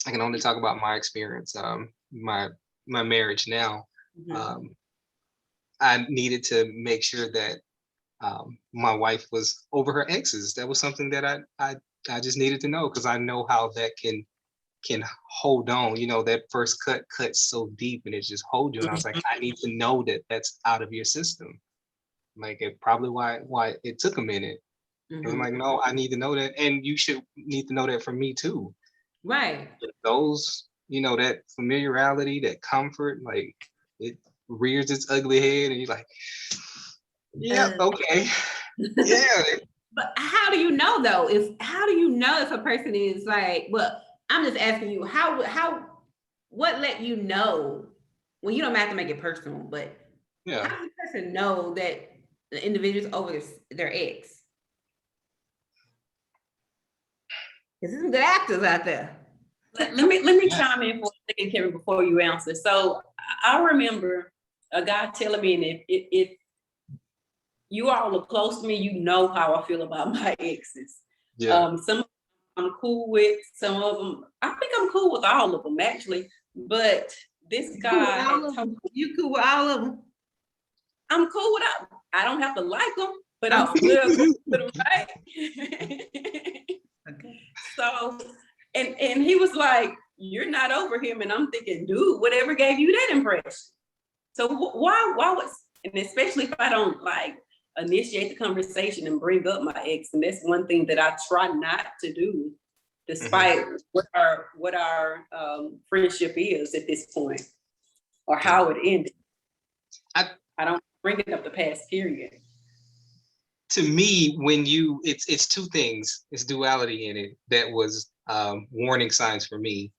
can only talk about my experience. My marriage now. I needed to make sure that my wife was over her exes. That was something that I just needed to know, because I know how that can hold on. That first cut cuts so deep and it just holds you. And I was like, I need to know that that's out of your system. Like, it probably why it took a minute. I'm like, no, I need to know that, and you should need to know that from me too. Right. Those, that familiarity, that comfort, like, it rears its ugly head, and you're like, yeah, okay, yeah. But how do you know though? How do you know if a person is like? Well, I'm just asking you, what let you know? Well, you don't have to make it personal, but how does the person know that the individual's over their ex? There's some good actors out there. Let me chime in for a second, Kevin, before you answer. So I remember a guy telling me, and if you all are close to me, you know how I feel about my exes. Yeah. Some of them I'm cool with, some of them, I think I'm cool with all of them actually. But this guy, you cool with all of them? I'm cool with them. I don't have to like them, but I'm still cool with them, right? Okay. So, and he was like, "You're not over him," and I'm thinking, dude, whatever gave you that impression? So why was, and especially if I don't like initiate the conversation and bring up my ex, and that's one thing that I try not to do, despite what our friendship is at this point, or how it ended. I don't bring it up the past period. to me, when it's two things. It's duality in it that was warning signs for me.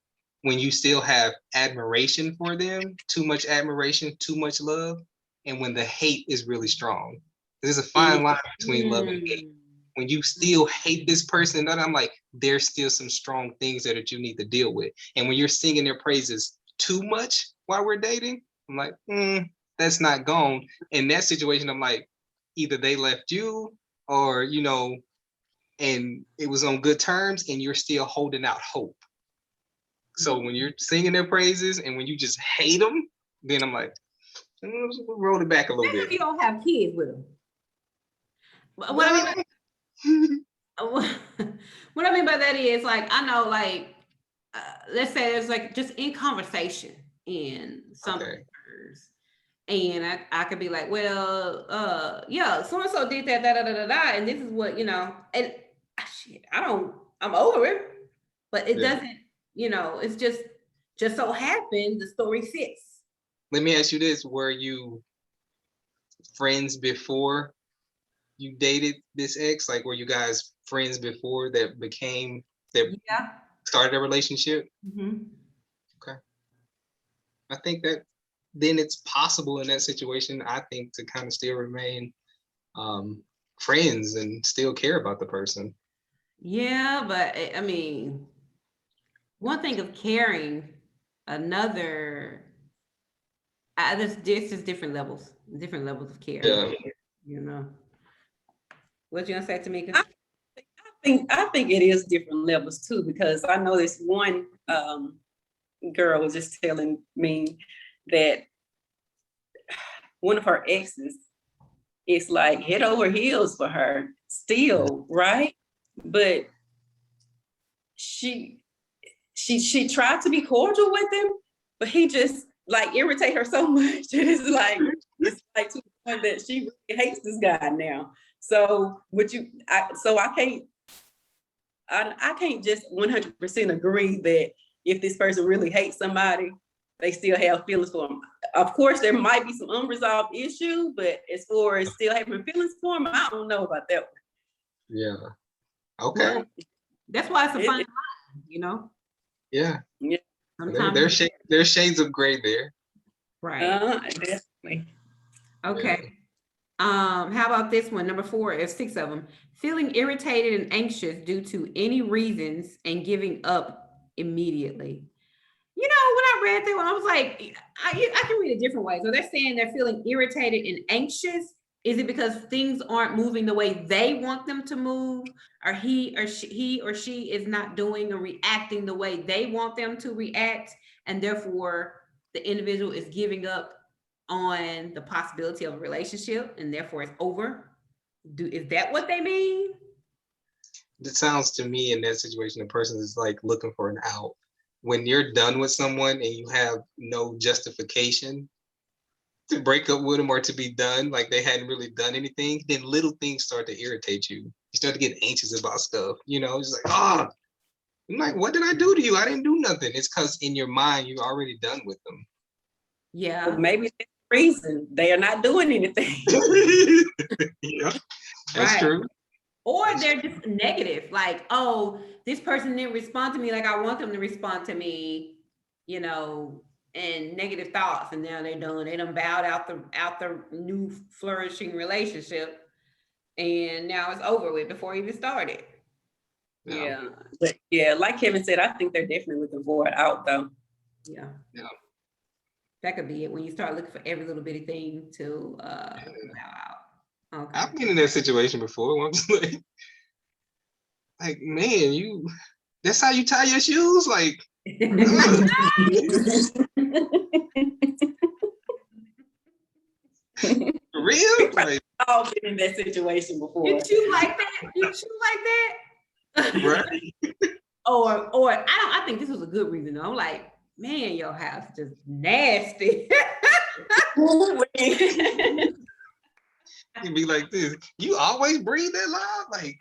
When you still have admiration for them, too much admiration, too much love, and when the hate is really strong. There's a fine line between love and hate. When you still hate this person, then I'm like, there's still some strong things that you need to deal with. And when you're singing their praises too much while we're dating, I'm like, that's not gone. In that situation, I'm like, either they left you or, and it was on good terms and you're still holding out hope. So when you're singing their praises and when you just hate them, then I'm like, roll it back a little bit. If you don't have kids with them. What I mean by that is, like, I know, like, let's say it's like just in conversation in some words, and I could be like, well, yeah, so and so did that, and this is what, and shit, I'm over it, but it doesn't, it's just so happened the story fits. Let me ask you this: were you friends before you dated this ex? Like, were you guys friends before that started a relationship? Okay. I think that then it's possible in that situation, I think, to kind of still remain friends and still care about the person. Yeah, but I mean, one thing of caring, another, this is different levels of care. Yeah. What you gonna say, Tamika? I think it is different levels too, because I know this one girl was just telling me that one of her exes is like head over heels for her still, right? But she tried to be cordial with him, but he just like irritate her so much that it's like to the point that she really hates this guy now. So I can't just 100% agree that if this person really hates somebody, they still have feelings for them. Of course, there might be some unresolved issue, but as far as still having feelings for them, I don't know about that one. Yeah. Okay. Well, that's why it's a fine line, Yeah. Yeah. Sometimes there's shades of gray there. Right. Definitely. Okay. Yeah. How about this one? Number 4, there's 6 of them. Feeling irritated and anxious due to any reasons and giving up immediately. When I read that one, I was like, I can read it different ways. So they're saying they're feeling irritated and anxious. Is it because things aren't moving the way they want them to move? Or he or she is not doing or reacting the way they want them to react, and therefore the individual is giving up on the possibility of a relationship and therefore it's over? Is that what they mean? It sounds to me in that situation, the person is like looking for an out. When you're done with someone and you have no justification to break up with them or to be done, like they hadn't really done anything, then little things start to irritate you. You start to get anxious about stuff, it's like, I'm like, what did I do to you? I didn't do nothing. It's because in your mind, you're already done with them. Yeah. But maybe that's the reason they are not doing anything. Yeah, that's true. Or they're just negative, like, oh, this person didn't respond to me like I want them to respond to me, and negative thoughts, and now they're done. They done bowed out the new flourishing relationship, and now it's over with before it even started. Yeah. But yeah, like Kevin said, I think they're definitely looking for it out though. Yeah. That could be it, when you start looking for every little bitty thing to bow out. Okay. I've been in that situation before. I'm just like, man, that's how you tie your shoes? Like, for real? Like, I've all been in that situation before. You chew like that? Right. Or I think this was a good reason though. I'm like, man, your house just nasty. You'd be like this. You always breathe that loud? Like,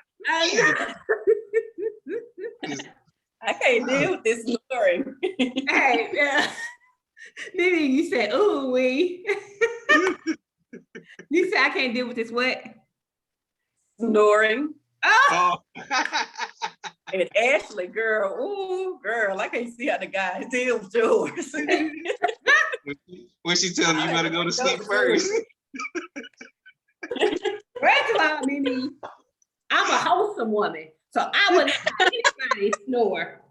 I can't deal with this story. Hey, yeah. Maybe you said, ooh, wee. You said I can't deal with this what? snoring. Oh, And Ashley, girl, ooh, girl, I can't see how the guy deals with yours. When she tell me you better go to sleep first. first of all, Mimi, I'm a wholesome woman, so I would not let anybody snore.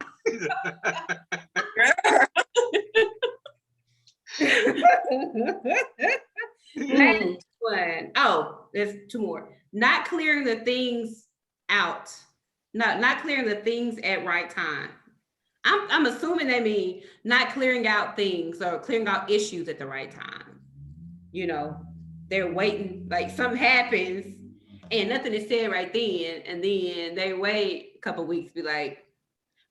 Next one. Oh, there's two more. Not clearing the things out. Not clearing the things at right time. I'm assuming that means not clearing out things or clearing out issues at the right time. You know, they're waiting, like something happens and nothing is said right then, and then they wait a couple weeks, be like,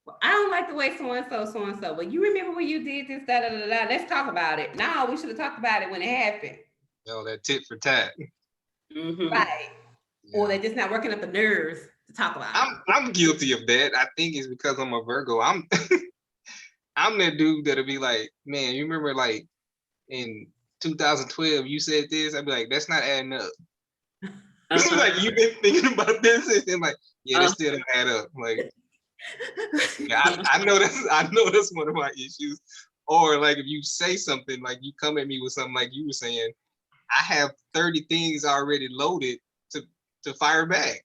well, I don't like the way so and so. But you remember when you did this, da da da da. Let's talk about it. No, we should have talked about it when it happened. No, that tit for tat. Right. Yeah. Or they're just not working up the nerves to talk about it. I'm guilty of that. I think it's because I'm a Virgo. I'm I'm that dude that'll be like, man, you remember like in 2012 you said this? I'd be like, that's not adding up. Like, you've been thinking about this, and like, yeah, that still doesn't add up. Like, yeah, I know that's one of my issues. Or like if you say something, like you come at me with something like you were saying, I have 30 things already loaded to fire back.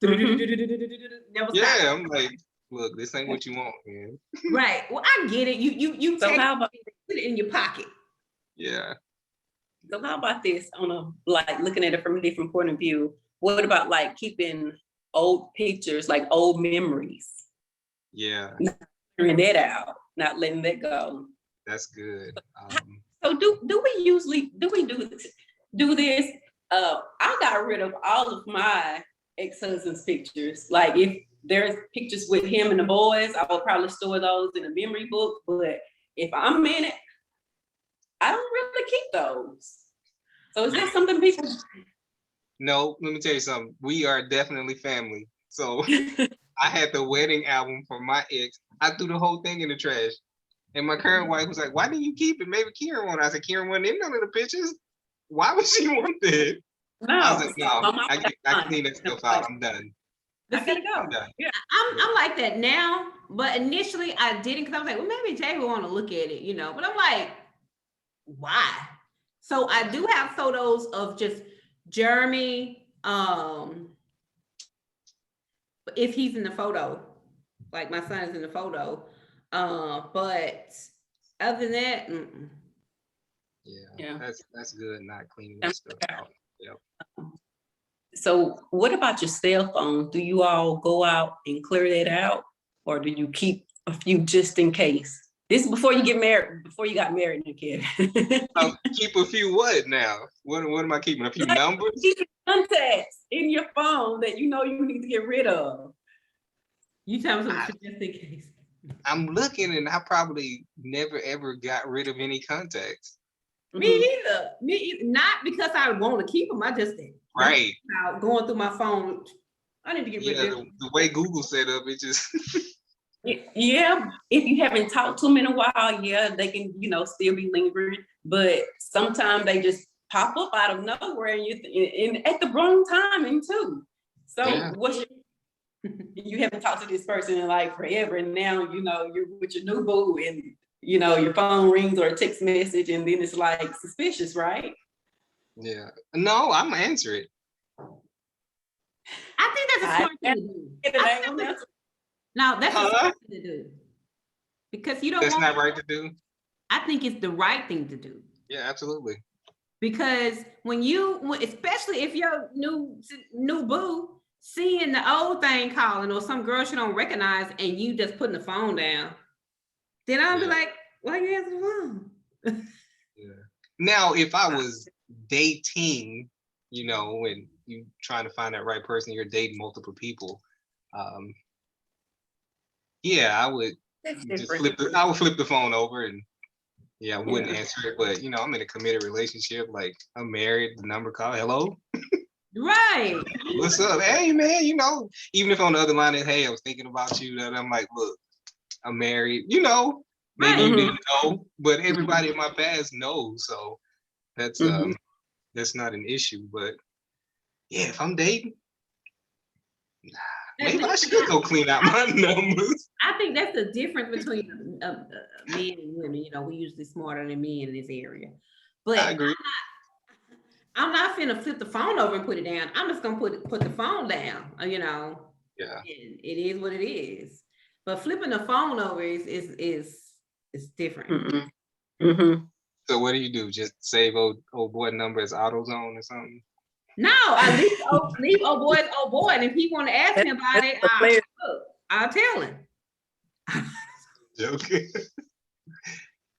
Yeah, I'm like, look, this ain't what you want, man. Right. Well, I get it. You So take how about, put it in your pocket. Yeah. so how about this on a, like, looking at it from a different point of view? What about like keeping old pictures, like old memories? Yeah. Clearing that out, not letting that go. That's good. So do we usually do this? I got rid of all of my ex-husband's pictures. Like if there's pictures with him and the boys, I will probably store those in a memory book. But if I'm in it, I don't really keep those. So is that something people? No, let me tell you something. We are definitely family. So I had the wedding album for my ex. I threw the whole thing in the trash. And my current wife was like, why didn't you keep it? Maybe Kieran wanted. I said, Kieran wasn't in none of the pictures. Why would she want that? No, I was like, no, I clean that stuff out. I'm done. I gotta go. I'm done. Yeah. I'm like that now, but initially I didn't, because I was like, well, maybe Jay would want to look at it, you know. But I'm like, why? So I do have photos of just Jeremy, if he's in the photo, like my son is in the photo. But other than that, Yeah. That's good. Not cleaning that stuff out. Yep. So what about your cell phone? Do you all go out and clear that out, or do you keep a few just in case? This is before you get married, before you got married, kid. Keep a few what now? What am I keeping? A few numbers? Keep contacts in your phone that you know you need to get rid of. you tell me something just in case. I'm looking, and I probably never ever got rid of any contacts. Me either. Not because I want to keep them. I just did. Right. Going through my phone. I need to get rid of them. The way Google set up, it just. Yeah, if you haven't talked to them in a while, yeah, they can, still be lingering. But sometimes they just pop up out of nowhere, and at the wrong timing too. So you haven't talked to this person in like forever, and now you're with your new boo, and your phone rings or a text message, and then it's like suspicious, right? Yeah. No, I'm gonna answer it. I think that's a smart thing to do. No, that's a smart thing to do. Because you don't That's not right to do. I think it's the right thing to do. Yeah, absolutely. Because especially if your new boo seeing the old thing calling, or some girl she don't recognize, and you just putting the phone down, then I'll be like, why you answer the phone? Yeah. Now, if I was dating, when you trying to find that right person, you're dating multiple people. I would just flip the phone over, and I wouldn't answer it. But I'm in a committed relationship, like I'm married, the number call, hello. Right. What's up? Hey man, even if on the other line is, hey, I was thinking about you, and I'm like, look, I'm married, maybe you didn't know, but everybody in my past knows, so that's not an issue. But if I'm dating, Maybe I should go clean out my numbers. I think that's the difference between men and women. You know, we usually smarter than men in this area. But I agree. I'm not finna flip the phone over and put it down. I'm just gonna put the phone down. You know, Yeah. and it is what it is. But flipping the phone over is different. Mm-hmm. So what do? Just save old boy number as AutoZone or something? No, I leave old boy, and if he want to ask me about it, I'll tell him. Joking.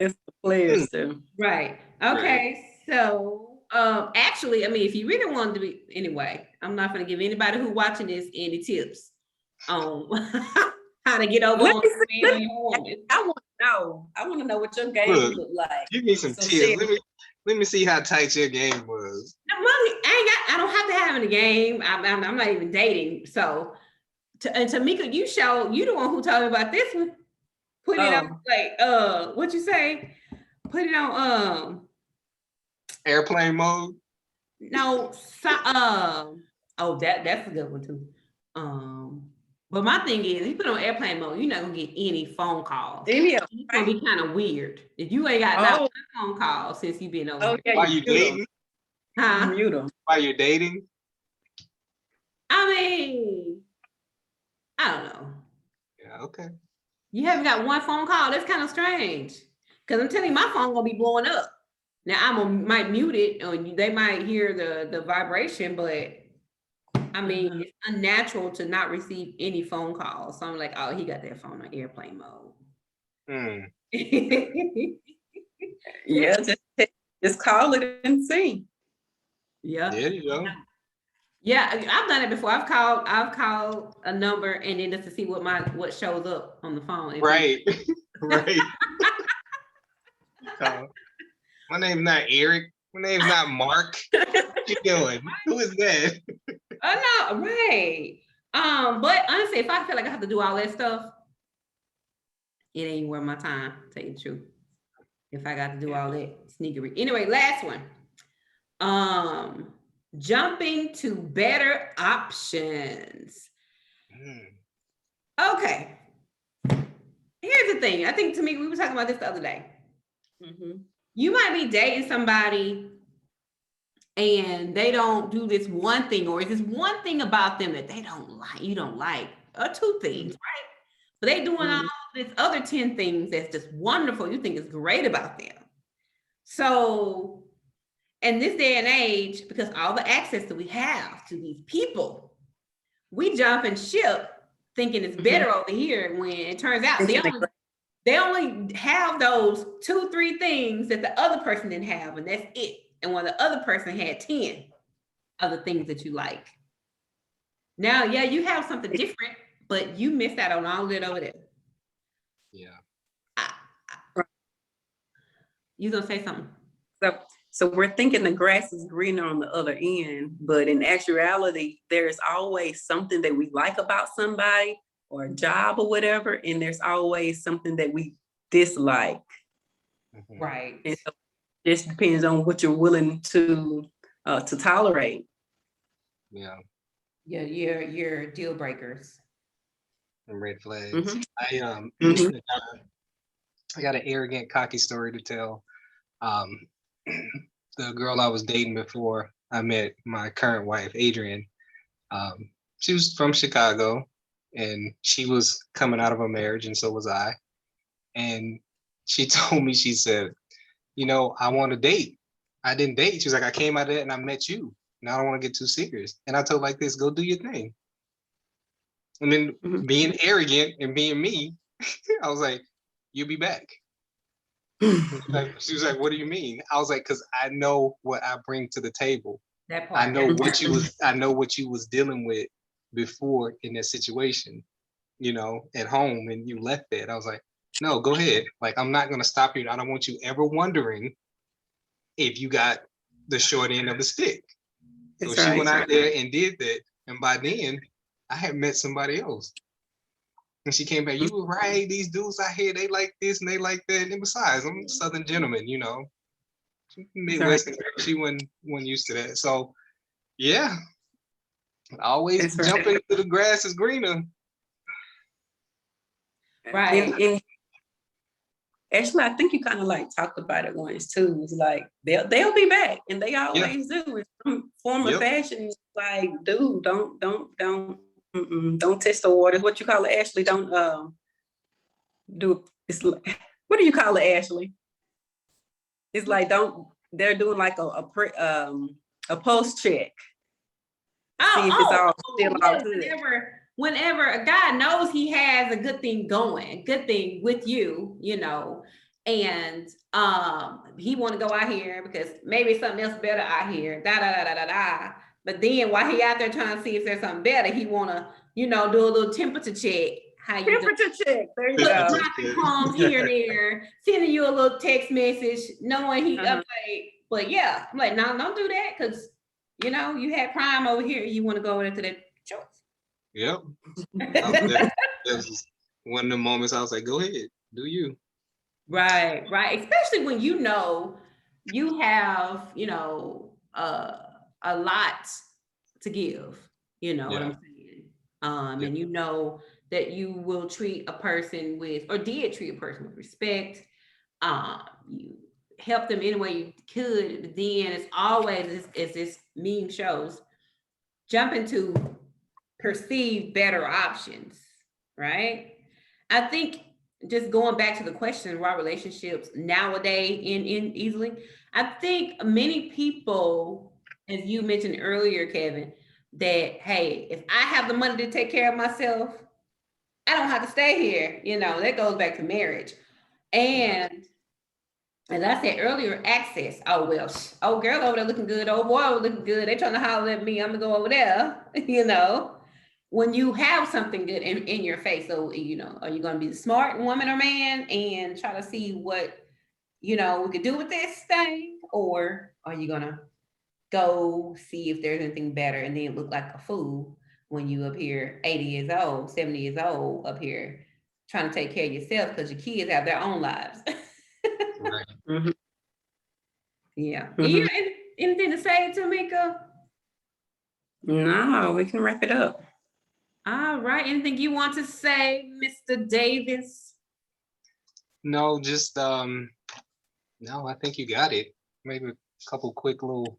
It's the players too. Right. Okay. So, actually, I mean, if you really wanted to be, anyway, I'm not going to give anybody who watching this any tips on how to get over on your man or your woman. I want to know. I want to know what your game look like. Give me some tips. Let me see how tight your game was. I don't have to have any game. I'm not even dating. So, and Tamika, you the one who told me about this one. Put it on like what you say? Put it on airplane mode. No, oh that's a good one too. But my thing is, if you put on airplane mode, you're not gonna get any phone calls. It's gonna be kind of weird if you ain't got that phone call since you've been over. Yeah, why you dating? Huh? Mute them. Why you're dating? I mean, I don't know. Yeah, okay. You haven't got one phone call. That's kind of strange. Because I'm telling you, my phone gonna be blowing up. Now might mute it, or they might hear the vibration, but I mean, it's unnatural to not receive any phone calls. So I'm like, oh, he got that phone on airplane mode. Yeah, just call it and see. Yeah. There you go. Yeah, I've done it before. I've called a number and then just to see what shows up on the phone. Right. Right. My name's not Eric. My name's not Mark. What you doing? Who is that? Oh no, right. But honestly, if I feel like I have to do all that stuff, it ain't worth my time, to tell you the truth. If I got to do all that sneakery. Anyway, last one. Jumping to better options. Okay. Here's the thing. I think to me, we were talking about this the other day. You might be dating somebody and they don't do this one thing, or is this one thing about them that they don't like, you don't like, or two things, right? But they doing all this other 10 things that's just wonderful. You think is great about them. So in this day and age, because all the access that we have to these people, we jump and ship thinking it's better over here when it turns out they only have those 2-3 things that the other person didn't have, and that's it. And when the other person had 10 other things that you like. Now, yeah, you have something different, but you missed out on all of it over there. Yeah. You gonna say something? So we're thinking the grass is greener on the other end, but in actuality, there's always something that we like about somebody or a job or whatever, and there's always something that we dislike. Right. And so it just depends on what you're willing to tolerate. Yeah. Yeah, your deal breakers. And red flags. I got an arrogant, cocky story to tell. The girl I was dating before I met my current wife, Adrian, she was from Chicago, and she was coming out of a marriage, and so was I. And she told me, she said, I want to date. I didn't date. She was like, I came out of that and I met you. Now I don't want to get too serious. And I told her like this, go do your thing. And then being arrogant and being me, I was like, you'll be back. She was like, what do you mean? I was like, because I know what I bring to the table. That part. I know what you was dealing with before in that situation, at home, and you left that. I was like, no, go ahead. Like, I'm not gonna stop you. I don't want you ever wondering if you got the short end of the stick. So she went out there and did that. And by then I had met somebody else. And she came back, you were right, these dudes out here, they like this and they like that. And besides, I'm a Southern gentleman, Midwestern girl, she wasn't used to that. So yeah, Always That's right. jumping into the grass is greener. Right. And actually, I think you kind of like talked about it once too. It's like they'll be back, and they always do. In some form of fashion, it's like, dude, don't test the waters. What you call it, Ashley? Don't do. It's like, what do you call it, Ashley? It's like they're doing like a post check. See if it's all still all good. Whenever a guy knows he has a good thing going, good thing with you, you know, and he want to go out here because maybe something else better out here, da da da da da da. But then while he out there trying to see if there's something better, he want to, you know, do a little temperature check. How you Temperature check. There you go. go. Comes here and there, sending you a little text message, knowing he up late. But yeah, I'm like, no, don't do that because you know you had Prime over here. You want to go into that choice. Yep. That was one of the moments I was like, go ahead, do you. Right. Especially when you know you have, you know, a lot to give, you know what I'm saying? And you know that you will treat a person with, or did treat a person with respect. You help them any way you could, but then it's always, as this meme shows, jump into perceived better options, right? I think just going back to the question, why relationships nowadays end easily, I think many people, as you mentioned earlier, Kevin, that hey, if I have the money to take care of myself, I don't have to stay here. You know, that goes back to marriage. And as I said earlier, access. Oh well, oh girl over there looking good, oh boy looking good. They trying to holler at me. I'm gonna go over there. You know, when you have something good in your face. So you know, are you gonna be the smart woman or man and try to see what you know we could do with this thing, or are you gonna go see if there's anything better and then look like a fool when you up here 80 years old, 70 years old up here trying to take care of yourself because your kids have their own lives. Right. Mm-hmm. Yeah. You anything to say, Tamika? No, we can wrap it up. All right. Anything you want to say, Mr. Davis? No, just no, I think you got it. Maybe a couple quick little.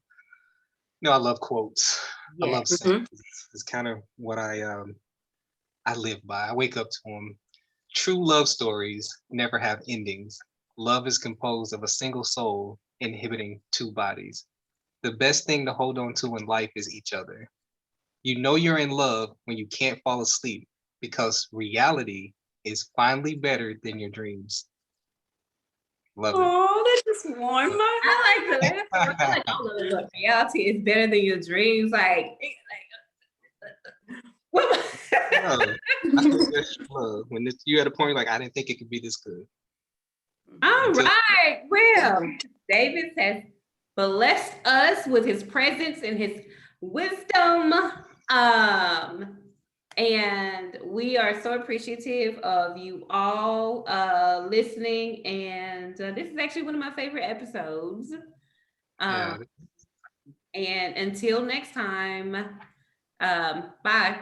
No, I love quotes. I love sayings. It's kind of what I live by. I wake up to them. True love stories never have endings. Love is composed of a single soul inhibiting two bodies. The best thing to hold on to in life is each other. You know you're in love when you can't fall asleep because reality is finally better than your dreams. Love it. Oh, that just warmed my I like that. I like all of it. But reality is better than your dreams. No, I think that's love. When you at a point like I didn't think it could be this good. All right. Well, Davis has blessed us with his presence and his wisdom. And we are so appreciative of you all listening. And this is actually one of my favorite episodes. And until next time, bye.